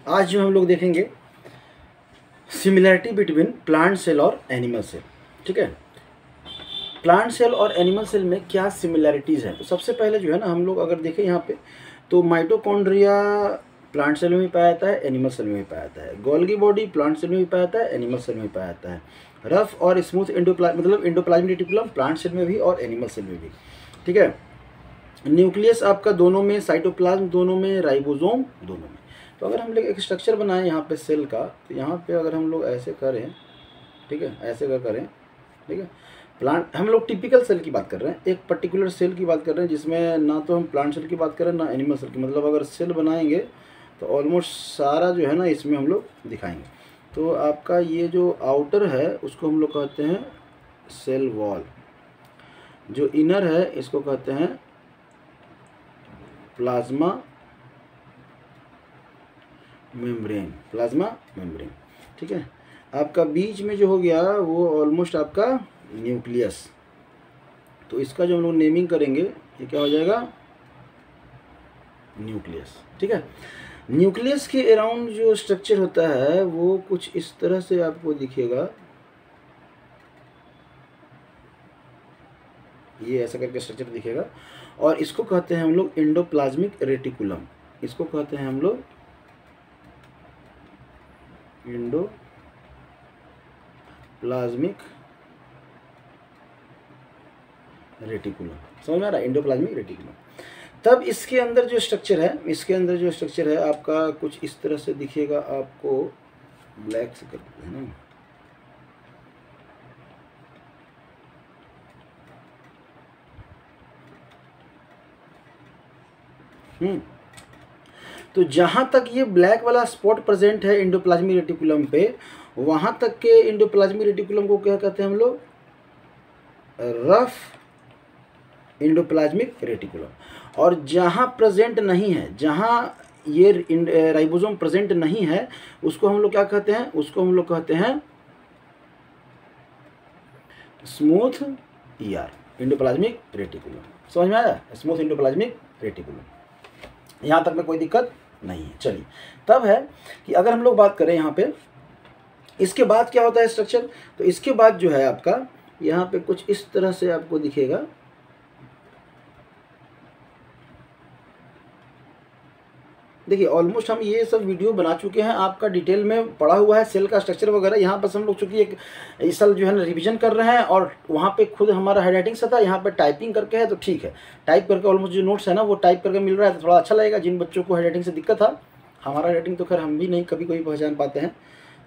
आज जो हम लोग देखेंगे सिमिलैरिटी बिटवीन प्लांट सेल और एनिमल सेल। ठीक है, प्लांट सेल और एनिमल सेल में क्या सिमिलैरिटीज़ हैं। तो सबसे पहले जो है ना हम लोग अगर देखें यहाँ पे तो माइटोकॉन्ड्रिया प्लांट सेल में भी पाया जाता है, एनिमल सेल में भी पाया जाता है। गोल्गी बॉडी प्लांट सेल में भी पाया जाता है, एनिमल सेल में भी पाया जाता है। रफ और smooth endoplasmic reticulum plant cell में भी और एनिमल सेल में भी। ठीक है, न्यूक्लियस आपका दोनों में, साइटोप्लाज्म दोनों में, राइबोसोम दोनों में। तो अगर हम लोग एक स्ट्रक्चर बनाएं यहाँ पे सेल का, तो यहाँ पे अगर हम लोग ऐसे करें, ठीक है, ऐसे करें, ठीक है, प्लांट हम लोग टिपिकल सेल की बात कर रहे हैं, एक पर्टिकुलर सेल की बात कर रहे हैं जिसमें ना तो हम प्लांट सेल की बात कर रहे हैं ना एनिमल सेल की। मतलब अगर सेल बनाएंगे तो ऑलमोस्ट सारा जो है ना इसमें हम लोग दिखाएंगे। तो आपका ये जो आउटर है उसको हम लोग कहते हैं सेल वॉल, जो इनर है इसको कहते हैं प्लाज्मा मेम्ब्रेन, प्लाज्मा मेम्ब्रेन। ठीक है, आपका बीच में जो हो गया वो ऑलमोस्ट आपका न्यूक्लियस। तो इसका जो हम लोग नेमिंग करेंगे ये क्या हो जाएगा, न्यूक्लियस। ठीक है, न्यूक्लियस के अराउंड जो स्ट्रक्चर होता है वो कुछ इस तरह से आपको दिखेगा, ये ऐसा करके स्ट्रक्चर दिखेगा। और इसको कहते हैं हम लोग एंडोप्लाज्मिक रेटिकुलम, इसको कहते हैं हम लोग एंडोप्लाज्मिक रेटिकुलम। समझ में आ रहा है, एंडोप्लाज्मिक रेटिकुलम। तब इसके अंदर जो स्ट्रक्चर है, इसके अंदर जो स्ट्रक्चर है आपका कुछ इस तरह से दिखेगा आपको, ब्लैक से करते हैं ना, तो जहां तक ये ब्लैक वाला स्पॉट प्रेजेंट है एंडोप्लाज्मिक रेटिकुलम पे, वहां तक के एंडोप्लाज्मिक रेटिकुलम को क्या कहते हैं हम लोग, रफ एंडोप्लाज्मिक रेटिकुलम। और जहां प्रेजेंट नहीं है, जहां ये राइबोसोम प्रेजेंट नहीं है, उसको हम लोग क्या कहते हैं, उसको हम लोग कहते हैं स्मूथ ईआर एंडोप्लाज्मिक रेटिकुलम। समझ में आया, स्मूथ एंडोप्लाज्मिक रेटिकुलम। यहाँ तक में कोई दिक्कत नहीं है। चलिए, तब है कि अगर हम लोग बात करें यहाँ पे इसके बाद क्या होता है स्ट्रक्चर, तो इसके बाद जो है आपका यहाँ पे कुछ इस तरह से आपको दिखेगा। देखिए ऑलमोस्ट हम ये सब वीडियो बना चुके हैं, आपका डिटेल में पढ़ा हुआ है सेल का स्ट्रक्चर वगैरह। यहाँ पर हम लोग चूँकि एक इस साल जो है ना रिवीजन कर रहे हैं, और वहाँ पे खुद हमारा हैंडराइटिंग से था, यहाँ पे टाइपिंग करके है, तो ठीक है, टाइप करके ऑलमोस्ट जो नोट्स है ना वो टाइप करके मिल रहा है, तो थोड़ा अच्छा लगेगा। जिन बच्चों को हैंडराइटिंग से दिक्कत था, हमारा हैंडराइटिंग तो खैर हम भी नहीं कभी कभी पहचान पाते हैं,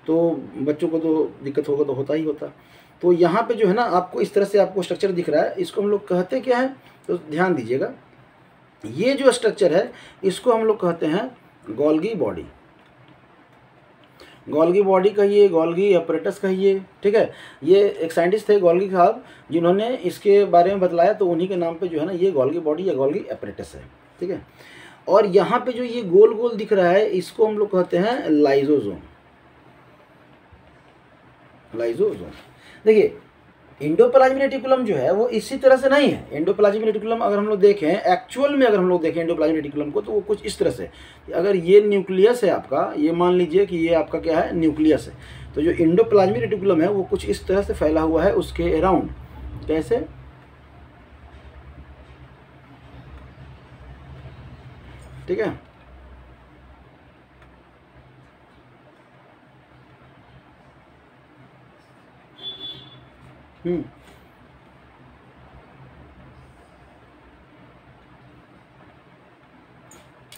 तो बच्चों को तो दिक्कत होगा तो होता ही होता। तो यहाँ पर जो है ना आपको इस तरह से आपको स्ट्रक्चर दिख रहा है, इसको हम लोग कहते क्या है, तो ध्यान दीजिएगा, ये जो स्ट्रक्चर है इसको हम लोग कहते हैं गोल्गी बॉडी। गोल्गी बॉडी कहिए, गोल्गी अपरेटस कहिए। ठीक है, ये एक साइंटिस्ट थे गोल्गी साहब, जिन्होंने इसके बारे में बतलाया, तो उन्हीं के नाम पे जो है ना ये गोल्गी बॉडी या गोल्गी अपरेटस है। ठीक है, और यहाँ पे जो ये गोल गोल दिख रहा है इसको हम लोग कहते हैं लाइजोसोम। लाइजोसोम देखिए, एंडोप्लाज्मिक रेटिकुलम जो है वो इसी तरह से नहीं है। एंडोप्लाज्मिक रेटिकुलम अगर हम लोग देखें एक्चुअल में, अगर हम लोग देखें एंडोप्लाज्मिक रेटिकुलम को, तो वो कुछ इस तरह से, अगर ये न्यूक्लियस है आपका, ये मान लीजिए कि ये आपका क्या है, न्यूक्लियस है, तो जो एंडोप्लाज्मिक रेटिकुलम है वो कुछ इस तरह से फैला हुआ है उसके अराउंड। कैसे, ठीक है,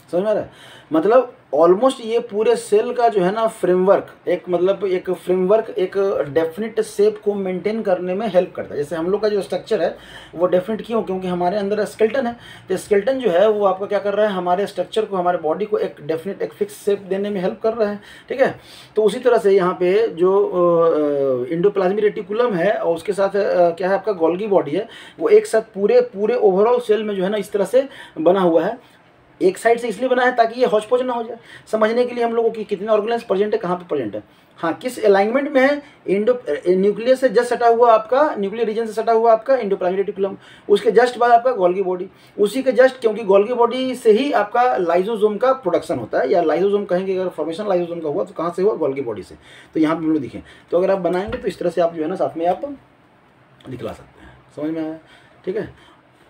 समझ में आ रहा है। मतलब ऑलमोस्ट ये पूरे सेल का जो है ना फ्रेमवर्क, एक मतलब एक फ्रेमवर्क, एक डेफिनेट शेप को मेंटेन करने में हेल्प करता है। जैसे हम लोग का जो स्ट्रक्चर है वो डेफिनेट क्यों, क्योंकि हमारे अंदर स्केलेटन है, तो स्केलेटन जो है वो आपका क्या कर रहा है, हमारे स्ट्रक्चर को, हमारे बॉडी को एक डेफिनेट, एक फिक्स शेप देने में हेल्प कर रहा है। ठीक है, तो उसी तरह से यहाँ पे जो एंडोप्लाज्मिक रेटिकुलम है और उसके साथ क्या है आपका गोल्गी बॉडी है, वो एक साथ पूरे ओवरऑल सेल में जो है ना इस तरह से बना हुआ है। एक साइड से इसलिए बना है ताकि ये हौच पौच ना हो जाए, समझने के लिए हम लोगों की कितने ऑर्गेनेल्स प्रेजेंट है, कहाँ पे प्रेजेंट है। हाँ, किस अलाइनमेंट में है, न्यूक्लियस से जस्ट सटा हुआ आपका, न्यूक्लियर रीजन से सटा हुआ आपका एंडोप्लाज्मिक रेटिकुलम, उसके जस्ट बाद आपका गोल्गी बॉडी, उसी के जस्ट, क्योंकि गोल्गी बॉडी से ही आपका लाइसोसोम का प्रोडक्शन होता है, या लाइसोसोम कहेंगे, अगर फॉर्मेशन लाइसोसोम का हुआ तो कहाँ से हुआ, गोल्गी बॉडी से। तो यहाँ पे हम लोग दिखें, तो अगर आप बनाएंगे तो इस तरह से आप जो है ना साथ में आप दिखला सकते हैं। समझ में आया, ठीक है।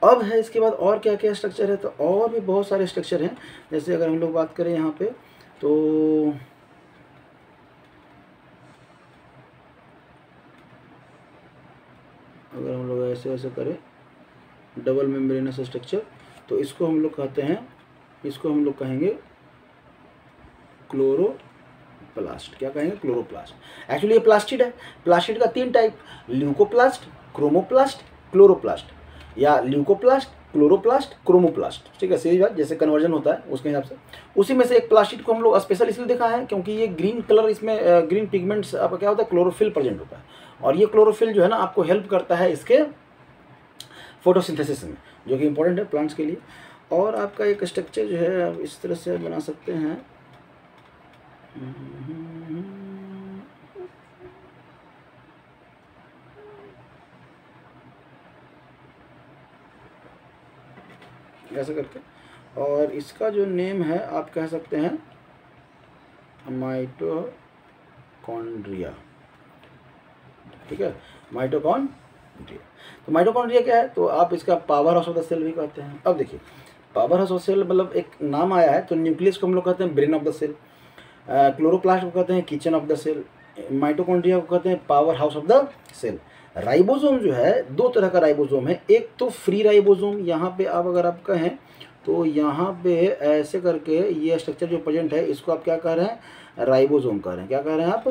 अब है इसके बाद और क्या क्या स्ट्रक्चर है, तो और भी बहुत सारे स्ट्रक्चर हैं। जैसे अगर हम लोग बात करें यहाँ पे, तो अगर हम लोग ऐसे ऐसे करें डबल मेम्ब्रेनस स्ट्रक्चर, तो इसको हम लोग कहते हैं, इसको हम लोग कहेंगे क्लोरोप्लास्ट। क्या कहेंगे, क्लोरोप्लास्ट। एक्चुअली ये प्लास्टिड है। प्लास्टिड का 3 टाइप, ल्यूकोप्लास्ट, क्रोमोप्लास्ट, क्लोरोप्लास्ट, या ल्यूकोप्लास्ट, क्लोरोप्लास्ट, क्रोमोप्लास्ट, ठीक है, सीधी बात, जैसे कन्वर्जन होता है उसके हिसाब से। उसी में से एक प्लास्टिड को हम लोग स्पेशल इसलिए देखा है क्योंकि ये ग्रीन कलर, इसमें ग्रीन पिगमेंट्स आपका क्या होता है, क्लोरोफिल प्रेजेंट होता है, और ये क्लोरोफिल जो है ना आपको हेल्प करता है इसके फोटोसिंथेसिस में, जो कि इंपॉर्टेंट है प्लांट्स के लिए। और आपका एक स्ट्रक्चर जो है आप इस तरह से बना सकते हैं, ऐसा करके, और इसका जो नेम है आप कह सकते हैं माइटोकॉन्ड्रिया, ठीक है, माइटोकॉन्ड्रिया। तो माइटोकॉन्ड्रिया क्या है, तो आप इसका power house of the cell भी कहते हैं। अब देखिए, पावर हाउस ऑफ सेल मतलब एक नाम आया है, तो न्यूक्लियस को हम लोग कहते हैं brain of the cell, chloroplast को कहते हैं kitchen of the cell, mitochondria को कहते हैं power house of the cell. Ribosome जो है, 2 तरह का राइबोसोम है, एक तो फ्री राइबोसोम, यहाँ पे आप अगर आप कहें तो यहाँ पे ऐसे करके ये स्ट्रक्चर जो प्रेजेंट है, इसको आप क्या कह रहे हैं, राइबोसोम कह रहे हैं। क्या कह रहे हैं आप,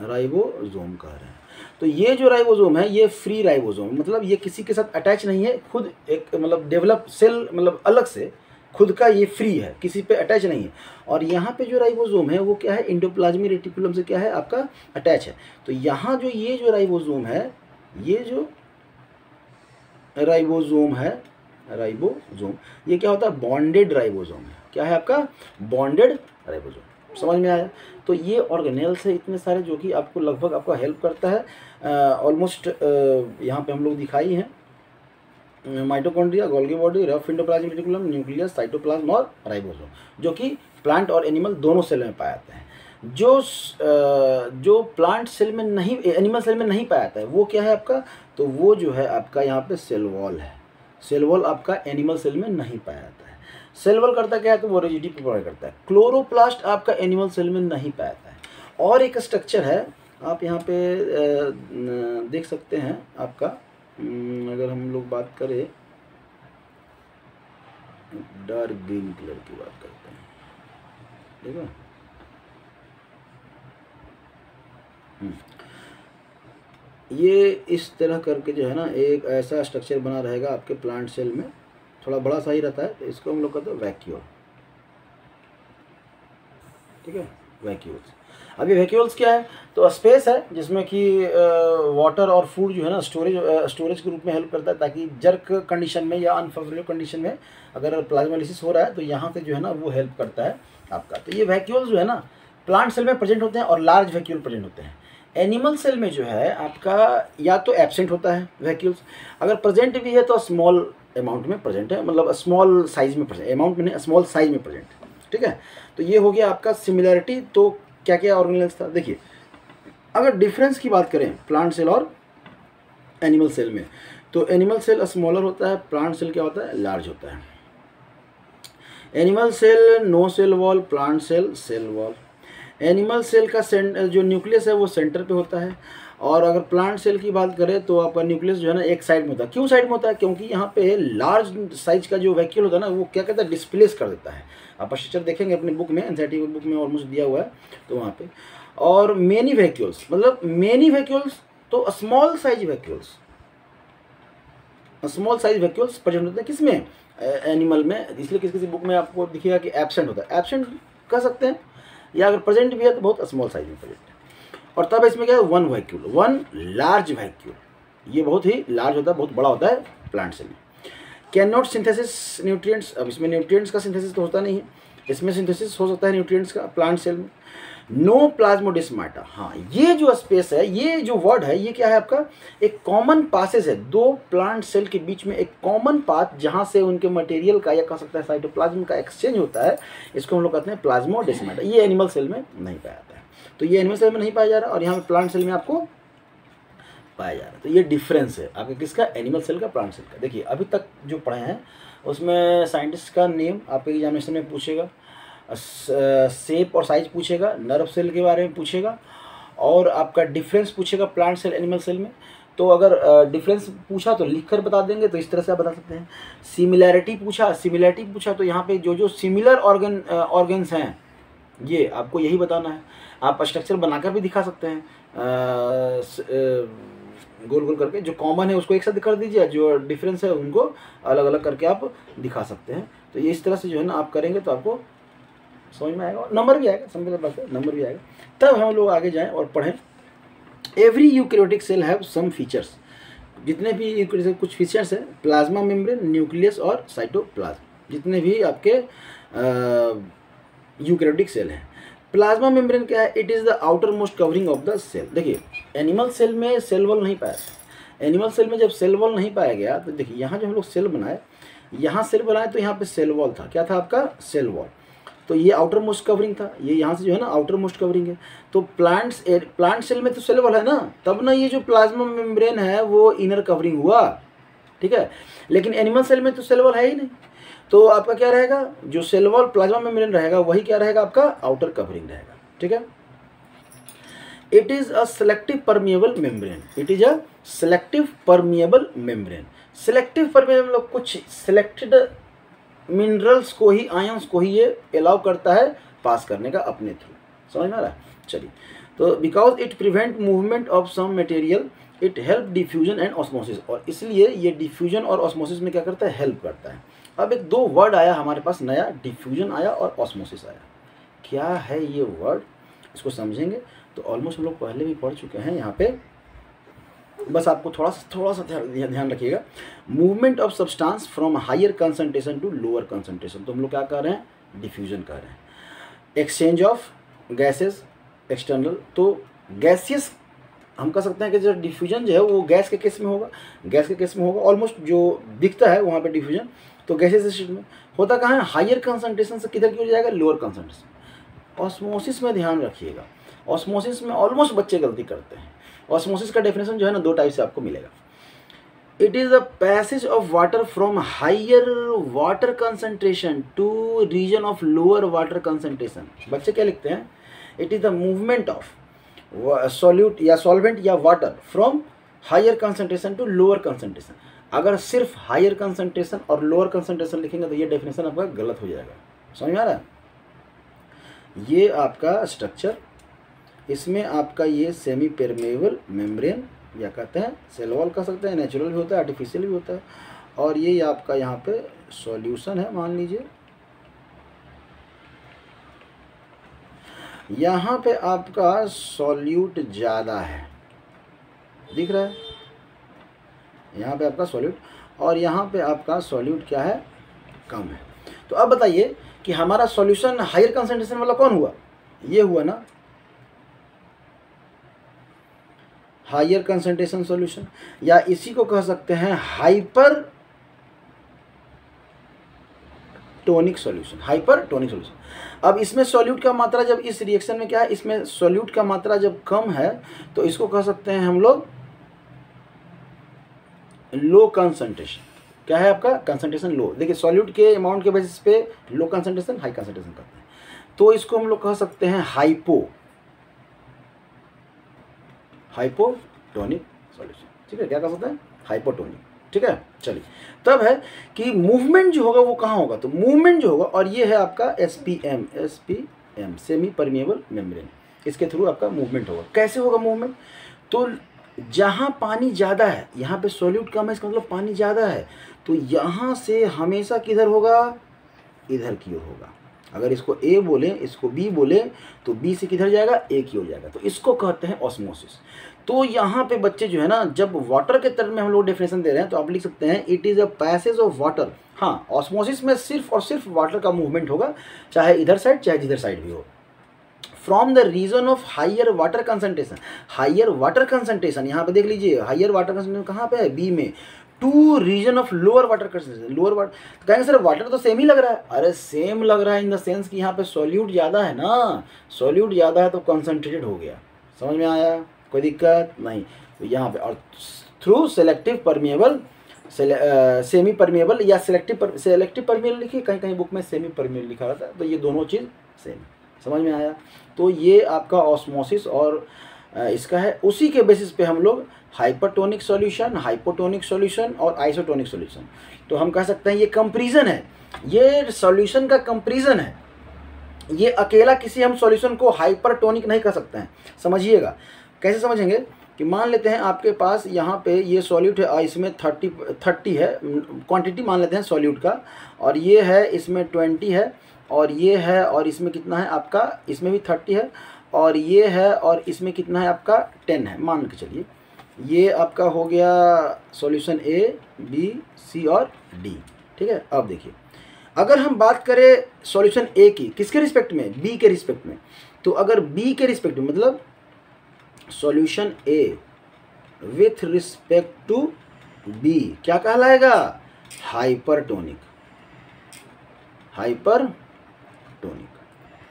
राइबोसोम कह रहे हैं। तो ये जो राइबोसोम है ये फ्री राइबोसोम, मतलब ये किसी के साथ अटैच नहीं है, खुद एक मतलब डेवलप सेल, मतलब अलग से खुद का ये फ्री है, किसी पे अटैच नहीं है। और यहाँ पे जो राइबोसोम है वो क्या है, एंडोप्लाज्मिक रेटिकुलम से क्या है आपका अटैच है। तो यहाँ जो ये जो राइबोसोम है, ये जो राइबोसोम है, राइबोसोम ये क्या होता है, बॉन्डेड राइबोसोम है। क्या है आपका, बॉन्डेड राइबोसोम। समझ में आया। तो ये ऑर्गेनेल्स है इतने सारे जो कि आपको लगभग आपका हेल्प करता है। ऑलमोस्ट यहाँ पे हम लोग दिखाई हैं, mitochondria, Golgi body, rough endoplasmic reticulum, nucleus, cytoplasm और राइबोसोम, जो कि प्लांट और एनिमल दोनों सेल में पाए जाते हैं। जो प्लांट सेल में नहीं, एनिमल सेल में नहीं पाया जाता है वो क्या है आपका, तो वो जो है आपका यहाँ पे सेल वॉल है। सेल वॉल आपका एनिमल सेल में नहीं पाया जाता है। सेल वॉल करता क्या है, तो वो रिजिडिटी प्रोवाइड करता है। क्लोरोप्लास्ट आपका एनिमल सेल में नहीं पाया जाता है। और एक स्ट्रक्चर है, आप यहाँ पे देख सकते हैं आपका, अगर हम लोग बात करें डार्क ग्रीन कलर की बात करते हैं, ठीक है। ये इस तरह करके जो है ना एक ऐसा स्ट्रक्चर बना रहेगा आपके प्लांट सेल में, थोड़ा बड़ा सा ही रहता है, तो इसको हम लोग कहते हैं वैक्यूल, ठीक है, वैक्यूल्स। अब ये वैक्यूल्स क्या है, तो स्पेस है जिसमें कि वाटर और फूड जो है ना स्टोरेज के रूप में हेल्प करता है, ताकि जर्क कंडीशन में या अनफेवरेबल कंडीशन में अगर प्लाज्मोलाइसिस हो रहा है तो यहाँ से जो है ना वो हेल्प करता है आपका। तो ये वैक्यूल्स जो है ना प्लांट सेल में प्रेजेंट होते हैं और लार्ज वैक्यूल प्रेजेंट होते हैं। एनिमल सेल में जो है आपका या तो एब्सेंट होता है वैक्यूल्स, अगर प्रेजेंट भी है तो स्मॉल अमाउंट में प्रेजेंट है, मतलब स्मॉल साइज में प्रेजेंट, अमाउंट में नहीं स्मॉल साइज में प्रेजेंट, ठीक है। तो ये हो गया आपका सिमिलैरिटी। तो क्या क्या ऑर्गेनेल्स था, देखिए अगर डिफरेंस की बात करें प्लांट सेल और एनिमल सेल में, तो एनिमल सेल स्मॉलर होता है, प्लांट सेल क्या होता है, लार्ज होता है। Animal cell no cell wall, plant cell cell wall. Animal cell का जो न्यूक्लियस है वो सेंटर पे होता है, और अगर प्लांट सेल की बात करें तो आपका न्यूक्लियस जो है ना एक साइड में होता है। क्यों साइड में होता है, क्योंकि यहाँ पे लार्ज साइज का जो वैक्यूल होता है ना वो क्या कहता है, डिस्प्लेस कर देता है। आप स्ट्रक्चर देखेंगे अपनी बुक में, एनसीईआरटी बुक में ऑलमोस्ट दिया हुआ है, तो वहाँ पे। और मेनी वैक्यूल्स, मतलब मेनी वैक्यूल्स तो small size vacuoles, small size vacuoles present होते हैं किसमें, एनिमल में। इसलिए किसी किसी बुक में आपको दिखेगा कि एब्सेंट होता है, एब्सेंट कह सकते हैं, या अगर प्रेजेंट भी है तो बहुत स्मॉल साइज में प्रेजेंट है। और तब इसमें क्या है, one vacuole, one large vacuole, ये बहुत ही लार्ज होता है, बहुत बड़ा होता है प्लांट सेल में। कैन नॉट सिंथेसिस न्यूट्रिएंट्स, अब इसमें न्यूट्रिएंट्स का सिंथेसिस तो होता नहीं है, इसमें सिंथेसिस हो सकता है न्यूट्रिएंट्स का प्लांट सेल में। नो प्लाज्मोडेस्माटा, हाँ ये जो स्पेस है, ये जो वर्ड है, ये क्या है आपका, एक कॉमन पासेज है, दो प्लांट सेल के बीच में एक कॉमन पाथ जहाँ से उनके मटेरियल का या कह सकता है साइटोप्लाज्म का एक्सचेंज होता है, इसको हम लोग कहते हैं प्लाज्मोडेस्माटा। ये एनिमल सेल में नहीं पाया जाता है, तो ये एनिमल सेल में नहीं पाया जा रहा और यहाँ पे प्लांट सेल में आपको पाया जा रहा है। तो ये डिफरेंस है आपका किसका, एनिमल सेल का, प्लांट सेल का। देखिए अभी तक जो पढ़े हैं उसमें साइंटिस्ट का नेम आपके एग्जामिनेशन में पूछेगा, शेप और साइज पूछेगा, नर्व सेल के बारे में पूछेगा और आपका डिफरेंस पूछेगा प्लांट सेल एनिमल सेल में। तो अगर डिफरेंस पूछा तो लिख कर बता देंगे, तो इस तरह से आप बता सकते हैं। सिमिलैरिटी पूछा तो यहाँ पे जो जो सिमिलर ऑर्गन्स हैं ये आपको यही बताना है। आप स्ट्रक्चर बनाकर भी दिखा सकते हैं, गोल गोल करके, जो कॉमन है उसको एक साथ कर दीजिए, जो डिफरेंस है उनको अलग अलग करके आप दिखा सकते हैं। तो ये इस तरह से जो है ना आप करेंगे तो आपको समझ में आएगा और नंबर भी आएगा, समझ बात है, नंबर भी आएगा। तब हम लोग आगे जाएं और पढ़ें। Every eukaryotic cell have some features, जितने भी यूकैरियोटिक कुछ फीचर्स हैं, प्लाज्मा मेम्ब्रेन, न्यूक्लियस और साइटोप्लाज्म, जितने भी आपके यूकैरियोटिक सेल हैं। प्लाज्मा मेम्ब्रेन क्या है, it is the outermost covering of the cell. देखिए एनिमल सेल में सेल वॉल नहीं पाया, एनिमल सेल में जब सेल वॉल नहीं पाया गया तो देखिए यहाँ जो हम लोग सेल बनाए, यहाँ सेल बनाए तो यहाँ पे सेल वॉल था, क्या था आपका, सेल वॉल। तो ये आउटर मोस्ट कवरिंग था, ये यहाँ से जो है ना आउटर मोस्ट कवरिंग है। तो प्लांट सेल में तो सेल वॉल है ना, तब ना ये जो प्लाज्मा मेम्ब्रेन है वो इनर कवरिंग हुआ, ठीक है। लेकिन एनिमल सेल में तो सेल वॉल है ही नहीं, तो आपका क्या रहेगा, जो सेल वॉल प्लाज्मा मेम्ब्रेन रहेगा वही क्या रहेगा आपका आउटर कवरिंग रहेगा, ठीक है। It is a selective permeable membrane, it is a selective permeable membrane. Selective permeable, कुछ सिलेक्टेड मिनरल्स को ही, आयंस को ही ये अलाउ करता है पास करने का अपने थ्रू, समझ में आ रहा है। चलिए, तो because it prevent movement of some material, it help diffusion and osmosis, और इसलिए ये डिफ्यूजन और ऑस्मोसिस में क्या करता है, हेल्प करता है। अब एक दो वर्ड आया हमारे पास नया, डिफ्यूजन आया और ऑस्मोसिस आया। क्या है ये वर्ड, इसको समझेंगे तो ऑलमोस्ट हम लोग पहले भी पढ़ चुके हैं, यहाँ पे बस आपको थोड़ा सा ध्यान रखिएगा। Movement of substance from higher concentration to lower concentration, तो हम लोग क्या कर रहे हैं, डिफ्यूजन कर रहे हैं। एक्सचेंज ऑफ गैसेस एक्सटर्नल, तो गैसियस हम कह सकते हैं कि जो डिफ्यूजन जो है वो गैस के केस में होगा, गैस के केस में होगा, ऑलमोस्ट जो दिखता है वहाँ पे डिफ्यूजन। तो गैसेस स्टेट में होता कहाँ है, हायर कंसंट्रेशन से किधर की हो जाएगा, लोअर कंसंट्रेशन। ऑस्मोसिस में ध्यान रखिएगा, ऑस्मोसिस में ऑलमोस्ट बच्चे गलती करते हैं। ऑस्मोसिस का डेफिनेशन जो है ना दो टाइप से आपको मिलेगा। It is the passage of water from higher water concentration to region of lower water concentration. बच्चे क्या लिखते हैं, it is the movement of solute या सॉल्वेंट या water from higher concentration to lower concentration. अगर सिर्फ हायर कंसंट्रेशन और lower concentration लिखेंगे तो ये डेफिनेशन आपका गलत हो जाएगा, समझ में आ रहा है। ये आपका स्ट्रक्चर, इसमें आपका ये सेमी परमेबल मेम्ब्रेन या कहते हैं सेल वॉल कह सकते हैं, नेचुरल भी होता है आर्टिफिशियल भी होता है। और ये आपका यहाँ पे सॉल्यूशन है, मान लीजिए यहाँ पे आपका सॉल्यूट ज़्यादा है, दिख रहा है, यहाँ पे आपका सॉल्यूट, और यहाँ पे आपका सॉल्यूट क्या है, कम है। तो अब बताइए कि हमारा सॉल्यूशन हायर कंसंट्रेशन वाला कौन हुआ, ये हुआ ना, हायर कंसंट्रेशन सॉल्यूशन, या इसी को कह सकते हैं hyper tonic solution, hyper tonic solution. अब इसमें सॉल्यूट का मात्रा जब इस रिएक्शन में क्या है, इसमें सॉल्यूट का मात्रा जब कम है तो इसको कह सकते हैं हम लोग लो कंसंट्रेशन। क्या है आपका, कंसंट्रेशन लो। देखिए सॉल्यूट के अमाउंट के बेसिस पे लो कंसंट्रेशन हाई कंसंट्रेशन करते हैं, तो इसको हम लोग कह सकते हैं हाइपोटोनिक सॉल्यूशन, ठीक है। क्या कह सकते हैं, हाइपोटोनिक, ठीक है। चलिए, तब है कि मूवमेंट जो होगा वो कहाँ होगा, तो मूवमेंट जो होगा, और ये है आपका एसपीएम सेमी परमिएबल मेम्ब्रेन, इसके थ्रू आपका मूवमेंट होगा। कैसे होगा मूवमेंट, तो जहाँ पानी ज़्यादा है, यहाँ पे सॉल्यूट कम है, इसका मतलब पानी ज़्यादा है, तो यहाँ से हमेशा किधर होगा, इधर की ओर होगा। अगर इसको ए बोले, इसको बी बोले, तो बी से किधर जाएगा, ए की हो जाएगा। तो इसको कहते हैं ऑस्मोसिस। तो यहाँ पे बच्चे जो है ना, जब वाटर के टर्म में हम लोग डेफिनेशन दे रहे हैं तो आप लिख सकते हैं it is a passage of water. हाँ, ऑस्मोसिस में सिर्फ और सिर्फ वाटर का मूवमेंट होगा, चाहे इधर साइड चाहे जिधर साइड भी हो। From the region of higher water concentration, higher water concentration यहाँ पे देख लीजिए, हाइयर वाटर कंसंट्रेशन कहाँ पे है, बी में, to region of lower water concentration, lower water. तो कहेंगे सर वाटर तो सेम ही लग रहा है। अरे सेम लग रहा है इन द सेंस कि यहाँ पे सॉल्यूट ज़्यादा है ना, सॉल्यूट ज़्यादा है तो कंसंट्रेटेड हो गया। समझ में आया, कोई दिक्कत नहीं। तो यहाँ पे और through selective permeable, semi permeable या सेलेक्टिव परमिएबल लिखिए, कहीं कहीं बुक में सेमी परमिएबल लिखा रहता है, तो ये दोनों चीज़ सेम। समझ में आया। तो ये आपका ऑस्मोसिस और इसका है। उसी के बेसिस पे हम लोग हाइपरटोनिक सॉल्यूशन, हाइपोटोनिक सॉल्यूशन और आइसोटोनिक सॉल्यूशन, तो हम कह सकते हैं ये कंपैरिजन है, ये सॉल्यूशन का कंपैरिजन है। ये अकेला किसी हम सॉल्यूशन को हाइपरटोनिक नहीं कह सकते हैं। समझिएगा कैसे समझेंगे कि मान लेते हैं आपके पास यहाँ पे ये सॉल्यूट है, इसमें 30 है क्वांटिटी मान लेते हैं सॉल्यूट का, और ये है इसमें 20 है, और ये है, और इसमें कितना है आपका, इसमें भी 30 है, और ये है, और इसमें कितना है आपका 10 है, मान के चलिए। ये आपका हो गया सॉल्यूशन ए, बी, सी और डी। ठीक है। अब देखिए अगर हम बात करें सॉल्यूशन ए की, किसके रिस्पेक्ट में, बी के रिस्पेक्ट में, तो अगर बी के रिस्पेक्ट में मतलब solution A with respect to B क्या कहलाएगा, हाइपरटोनिक, हाइपरटोनिक।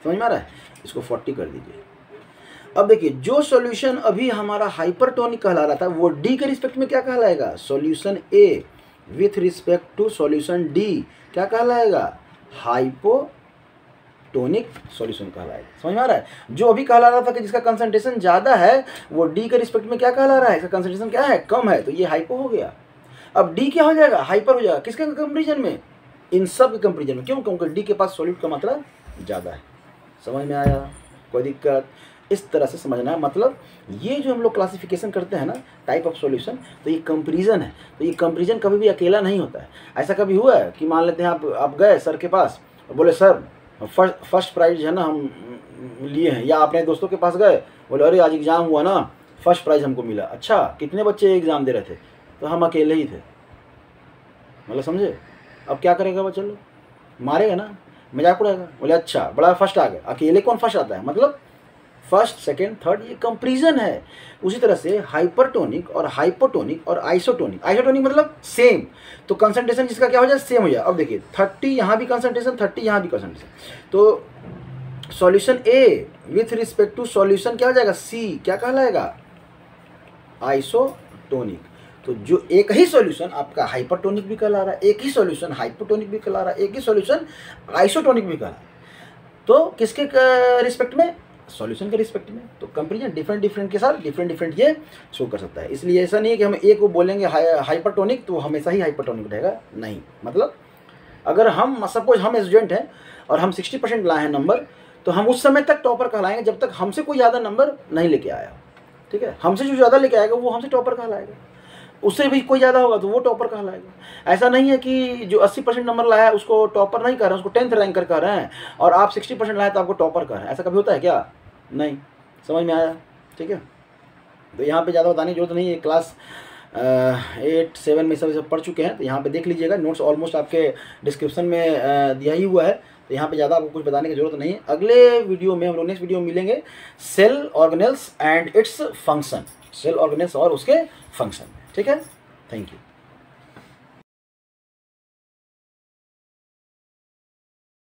समझ में आ रहा है, इसको 40 कर दीजिए। अब देखिए जो सॉल्यूशन अभी हमारा हाइपरटोनिक कहला रहा था वो डी के रिस्पेक्ट में क्या कहलाएगा, solution A with respect to solution D क्या कहलाएगा, हाइपोटोनिक सॉल्यूशन कहलाएगा। समझ में आ रहा है। जो अभी कहला रहा था कि जिसका कंसंट्रेशन ज़्यादा है वो डी के रिस्पेक्ट में क्या कहला रहा है, इसका कंसंट्रेशन क्या है, कम है, तो ये हाइपो हो गया। अब डी क्या हो जाएगा, हाइपर हो जाएगा। किसके कंपेरिजन में, इन सब के कंपेरिजन में। क्यों, क्योंकि डी के पास सॉल्यूट का मात्रा ज़्यादा है। समझ में आया, कोई दिक्कत, इस तरह से समझना है। मतलब ये जो हम लोग क्लासिफिकेशन करते हैं ना टाइप ऑफ सॉल्यूशन, तो ये कंपैरिजन है। तो ये कंपैरिजन कभी भी अकेला नहीं होता है। ऐसा कभी हुआ है कि मान लेते हैं आप गए सर के पास और बोले सर फर्स्ट प्राइज है ना हम लिए हैं, या अपने दोस्तों के पास गए बोले अरे आज एग्ज़ाम हुआ ना फर्स्ट प्राइज़ हमको मिला। अच्छा कितने बच्चे एग्ज़ाम दे रहे थे, तो हम अकेले ही थे। मतलब समझे। अब क्या करेगा बच्चा लोग, मारेगा ना, मजाक उड़ाएगा, बोले अच्छा बड़ा फर्स्ट आ गया। अकेले कौन फर्स्ट आता है, मतलब फर्स्ट सेकेंड थर्ड, ये कंपैरिजन है। उसी तरह से हाइपरटोनिक और हाइपोटोनिक और आइसोटोनिक, आइसोटोनिक मतलब सेम, तो कंसंट्रेशन जिसका क्या हो जाए, सेम हो जाए। अब देखिए 30 यहाँ भी कंसंट्रेशन, 30 यहाँ भी कंसंट्रेशन, तो solution A with respect to solution क्या हो जाएगा, सी क्या कहलाएगा, आइसोटोनिक। तो जो एक ही सॉल्यूशन आपका हाइपरटोनिक भी कहला रहा है, एक ही सॉल्यूशन हाइपोटोनिक भी कहला रहा है, एक ही सॉल्यूशन आइसोटोनिक भी कहला रहा है, तो किसके रिस्पेक्ट में, सॉल्यूशन के रिस्पेक्ट में। तो कंपैरिजन डिफरेंट के साथ डिफरेंट ये शो कर सकता है। इसलिए ऐसा नहीं है कि हम एक को बोलेंगे हाइपरटोनिक तो हमेशा ही हाइपरटोनिक रहेगा, नहीं। मतलब अगर हम सपोज हम स्टूडेंट हैं और हम 60% लाए हैं नंबर, तो हम उस समय तक टॉपर कहलाएंगे जब तक हमसे कोई ज़्यादा नंबर नहीं लेके आया। ठीक है, हमसे जो ज़्यादा लेके आएगा वो हमसे टॉपर कहलाएगा, उससे भी कोई ज़्यादा होगा तो वो टॉपर कहलाएगा। ऐसा नहीं है कि जो 80% नंबर लाया है उसको टॉपर नहीं कर रहे हैं, उसको 10th रैंकर कह रहे हैं, और आप 60% लाए तो आपको टॉपर कह रहे हैं। ऐसा कभी होता है क्या, नहीं। समझ में आया, ठीक है। तो यहाँ पे ज़्यादा बताने की जरूरत नहीं है, क्लास 8 7 में सब पढ़ चुके हैं। तो यहाँ पे देख लीजिएगा, नोट्स ऑलमोस्ट आपके डिस्क्रिप्शन में दिया ही हुआ है, तो यहाँ पे ज़्यादा आपको कुछ बताने की जरूरत नहीं है। अगले वीडियो में हम लोग नेक्स्ट वीडियो में मिलेंगे cell organelles and its function, cell organelles और उसके फंक्शन। ठीक है, थैंक यू।